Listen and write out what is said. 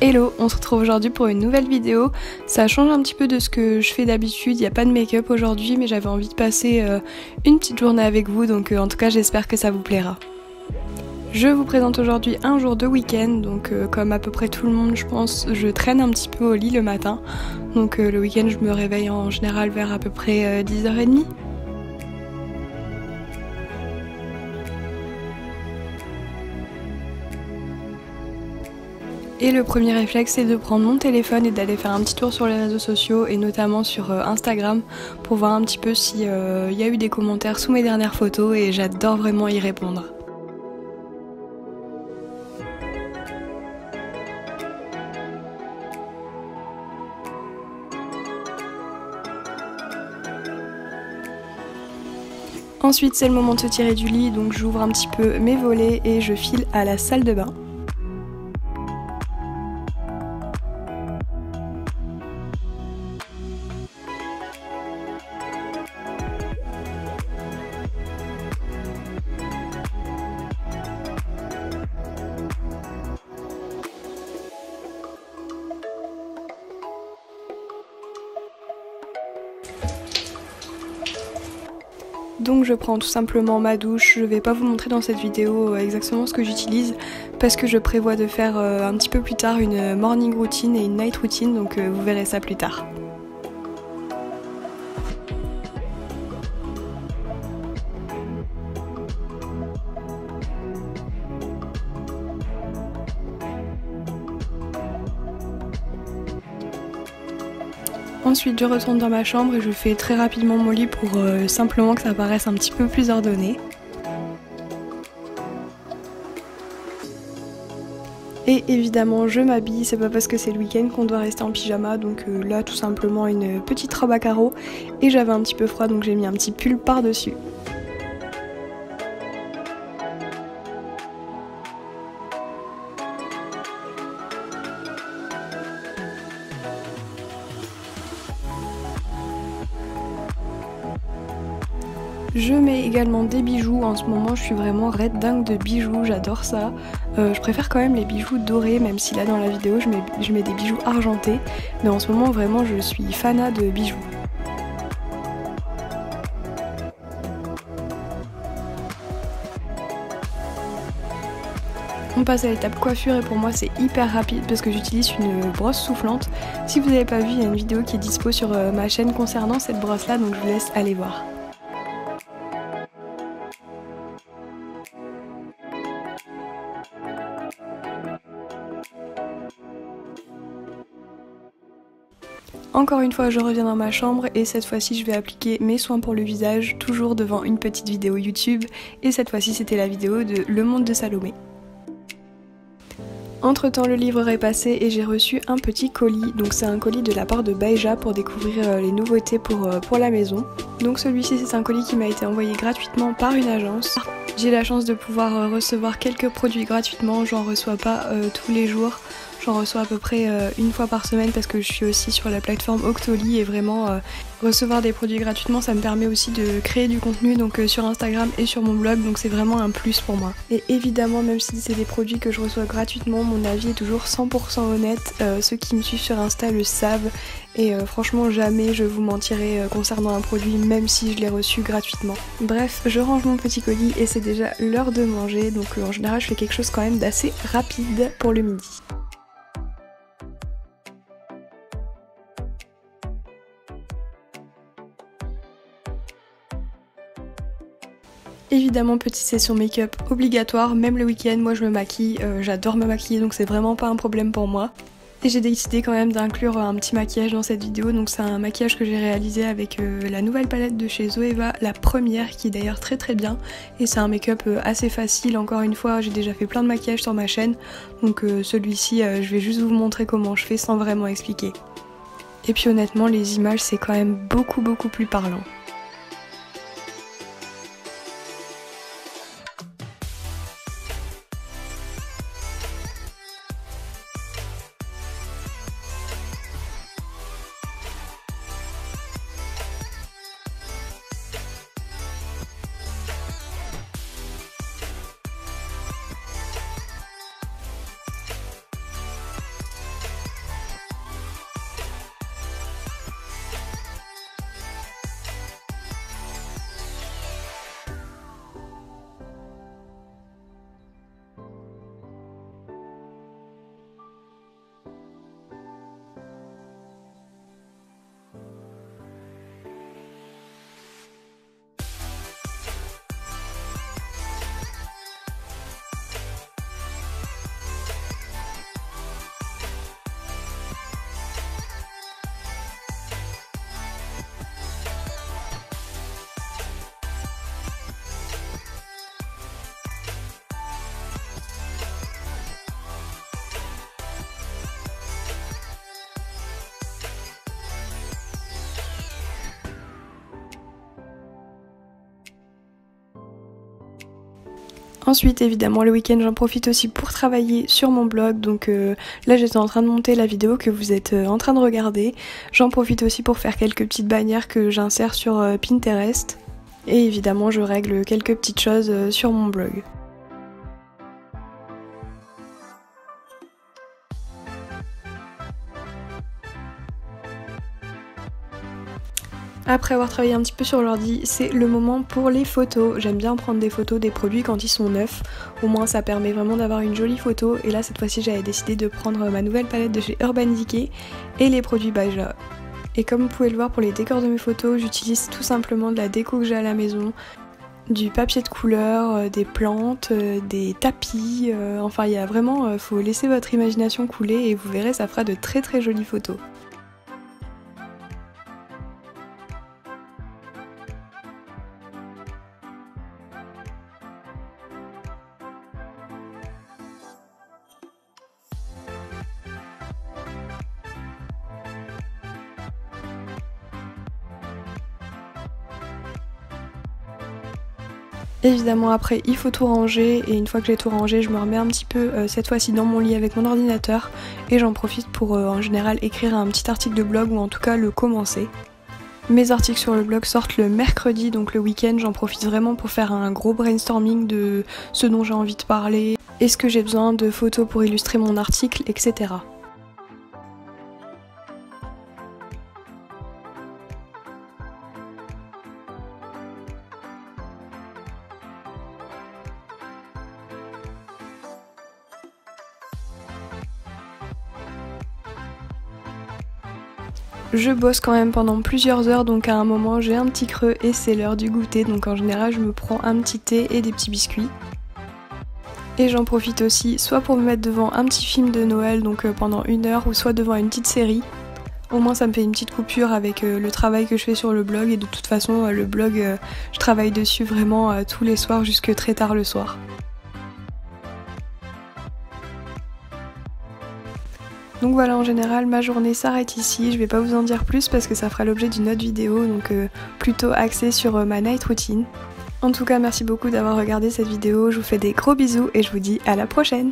Hello, on se retrouve aujourd'hui pour une nouvelle vidéo. Ça change un petit peu de ce que je fais d'habitude, il n'y a pas de make-up aujourd'hui mais j'avais envie de passer une petite journée avec vous, donc en tout cas j'espère que ça vous plaira. Je vous présente aujourd'hui un jour de week-end, donc comme à peu près tout le monde je pense, je traîne un petit peu au lit le matin. Donc le week-end je me réveille en général vers à peu près 10h30. Et le premier réflexe c'est de prendre mon téléphone et d'aller faire un petit tour sur les réseaux sociaux et notamment sur Instagram pour voir un petit peu s'il y a eu des commentaires sous mes dernières photos et j'adore vraiment y répondre. Ensuite c'est le moment de se tirer du lit, donc j'ouvre un petit peu mes volets et je file à la salle de bain. Donc je prends tout simplement ma douche, je vais pas vous montrer dans cette vidéo exactement ce que j'utilise parce que je prévois de faire un petit peu plus tard une morning routine et une night routine, donc vous verrez ça plus tard. Ensuite je retourne dans ma chambre et je fais très rapidement mon lit pour simplement que ça paraisse un petit peu plus ordonné. Et évidemment je m'habille, c'est pas parce que c'est le week-end qu'on doit rester en pyjama, donc là tout simplement une petite robe à carreaux et j'avais un petit peu froid donc j'ai mis un petit pull par dessus. Je mets également des bijoux, en ce moment je suis vraiment red dingue de bijoux, j'adore ça. Je préfère quand même les bijoux dorés, même si là dans la vidéo je mets des bijoux argentés. Mais en ce moment vraiment je suis fanat de bijoux. On passe à l'étape coiffure et pour moi c'est hyper rapide parce que j'utilise une brosse soufflante. Si vous n'avez pas vu, il y a une vidéo qui est dispo sur ma chaîne concernant cette brosse là, donc je vous laisse aller voir. Encore une fois je reviens dans ma chambre et cette fois-ci je vais appliquer mes soins pour le visage, toujours devant une petite vidéo YouTube, et cette fois-ci c'était la vidéo de Le Monde de Salomé. Entre temps le livre est passé et j'ai reçu un petit colis, donc c'est un colis de la part de Baeja pour découvrir les nouveautés pour la maison. Donc celui-ci c'est un colis qui m'a été envoyé gratuitement par une agence. J'ai la chance de pouvoir recevoir quelques produits gratuitement, j'en reçois pas tous les jours. J'en reçois à peu près une fois par semaine parce que je suis aussi sur la plateforme Octoly et vraiment recevoir des produits gratuitement ça me permet aussi de créer du contenu donc sur Instagram et sur mon blog, donc c'est vraiment un plus pour moi. Et évidemment même si c'est des produits que je reçois gratuitement, mon avis est toujours 100% honnête, ceux qui me suivent sur Insta le savent et franchement jamais je vous mentirai concernant un produit même si je l'ai reçu gratuitement. Bref, je range mon petit colis et c'est déjà l'heure de manger, donc en général je fais quelque chose quand même d'assez rapide pour le midi. Évidemment petite session make-up obligatoire, même le week-end moi je me maquille, j'adore me maquiller donc c'est vraiment pas un problème pour moi. Et j'ai décidé quand même d'inclure un petit maquillage dans cette vidéo, donc c'est un maquillage que j'ai réalisé avec la nouvelle palette de chez Zoeva, la première, qui est d'ailleurs très très bien. Et c'est un make-up assez facile, encore une fois j'ai déjà fait plein de maquillages sur ma chaîne, donc celui-ci je vais juste vous montrer comment je fais sans vraiment expliquer. Et puis honnêtement les images c'est quand même beaucoup plus parlant. Ensuite évidemment le week-end j'en profite aussi pour travailler sur mon blog, donc là j'étais en train de monter la vidéo que vous êtes en train de regarder. J'en profite aussi pour faire quelques petites bannières que j'insère sur Pinterest et évidemment je règle quelques petites choses sur mon blog. Après avoir travaillé un petit peu sur l'ordi, c'est le moment pour les photos. J'aime bien prendre des photos des produits quand ils sont neufs, au moins ça permet vraiment d'avoir une jolie photo. Et là cette fois-ci j'avais décidé de prendre ma nouvelle palette de chez Urban Decay et les produits Baja. Et comme vous pouvez le voir pour les décors de mes photos, j'utilise tout simplement de la déco que j'ai à la maison, du papier de couleur, des plantes, des tapis, enfin il y a vraiment, faut laisser votre imagination couler et vous verrez ça fera de très très jolies photos. Évidemment après il faut tout ranger et une fois que j'ai tout rangé je me remets un petit peu cette fois-ci dans mon lit avec mon ordinateur et j'en profite pour en général écrire un petit article de blog ou en tout cas le commencer. Mes articles sur le blog sortent le mercredi, donc le week-end j'en profite vraiment pour faire un gros brainstorming de ce dont j'ai envie de parler, est-ce que j'ai besoin de photos pour illustrer mon article, etc. Je bosse quand même pendant plusieurs heures, donc à un moment j'ai un petit creux et c'est l'heure du goûter, donc en général je me prends un petit thé et des petits biscuits. Et j'en profite aussi soit pour me mettre devant un petit film de Noël, donc pendant 1 heure, ou soit devant une petite série. Au moins ça me fait une petite coupure avec le travail que je fais sur le blog, et de toute façon le blog je travaille dessus vraiment tous les soirs jusque très tard le soir. Donc voilà, en général ma journée s'arrête ici, je vais pas vous en dire plus parce que ça fera l'objet d'une autre vidéo, donc plutôt axée sur ma night routine. En tout cas merci beaucoup d'avoir regardé cette vidéo, je vous fais des gros bisous et je vous dis à la prochaine!